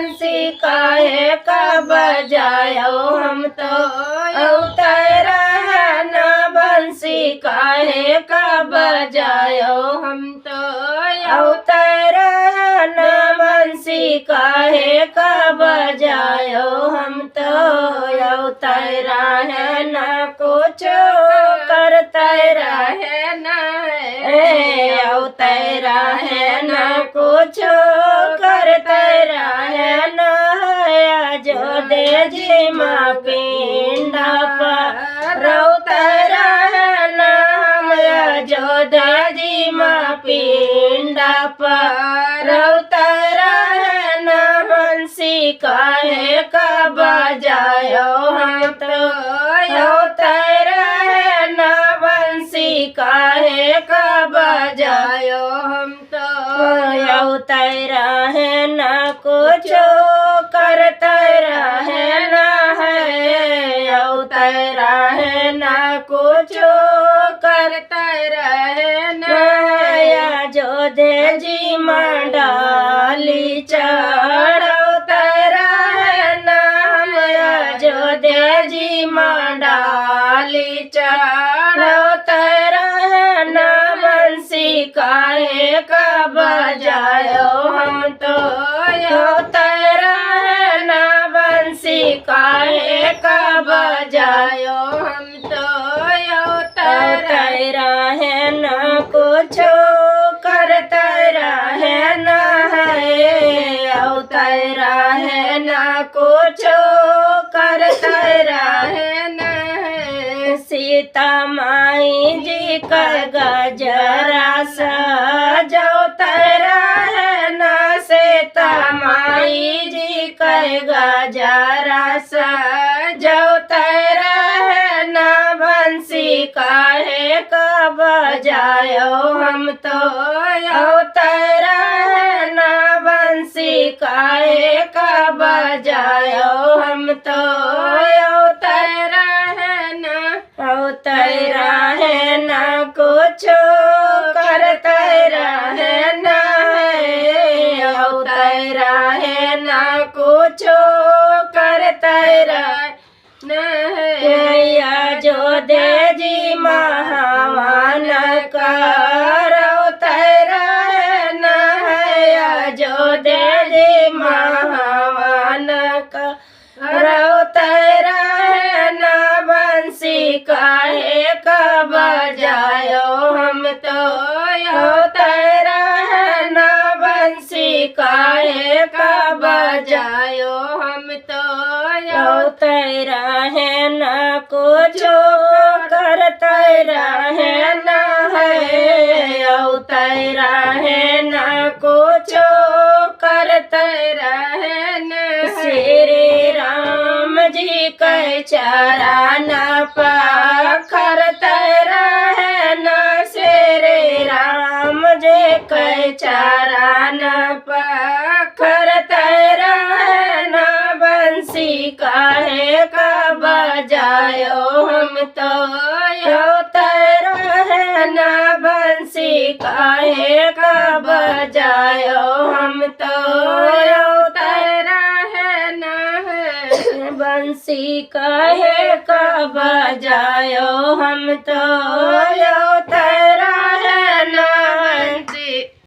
बंसी काहे का बजायो हम तो अवतरा है ना बंसी काहे का बजायो हम तो अवतरा है ना बंसी काहे का बजायो हम तो अवतरा है ना कुछ करता रहे ना अवतरा है ना कुछ करता रहे ना जो दे जी माँ पिंडा पर रौतरा है ना जो दे जी माँ पिंडा पर रौतरा है ना बंसी काहे का बजायो हम तो अवतरा है ना बंसी काहे का बजायो हम तो अवतरा है ना कुछ करता रहे ना है अवतरा है ना कुछ करता रहे ना जो दे जी मंडाली चढ़ौतरा है ना जो दे जी मंडाली चढ़ौतरा है ना बंसी काहे का बजायो हम तो अवतरा है ना बंसी काहे का बजायो हम तो अवतरा है ना कुछ करता रहे ना है अवतरा है ना कुछ करता रहे ना है सीता माई जी का गजरा सजौतरा है ना सीता माई जी का गजरा सजौतरा है ना बंसी काहे का बजायो हम तो अवतरा है ना बंसी काहे का बजायो हम तो अवतरा है ना अवतरा है ना कुछ करता रहे ना अवतरा है ना कुछ करता रहे न जो दे जी महावन कर अवतरा है न जो दे जी महावन कर अवतरा है न बंसी काहे का बजायो हम तो अवतरा है न बंसी काहे का बजायो हम तो अवतरा है न कुछ करता रहे न है अवतरा है न कुछ करता रहे न श्री राम जी के चरण पखरता रहे न श्री राम जी के चरण पखरता रहे न बंसी काहे का बजायो हम तो अवतरा है ना बंसी काहे का बजायो हम तो अवतरा है ना बंसी काहे का बजायो हम तो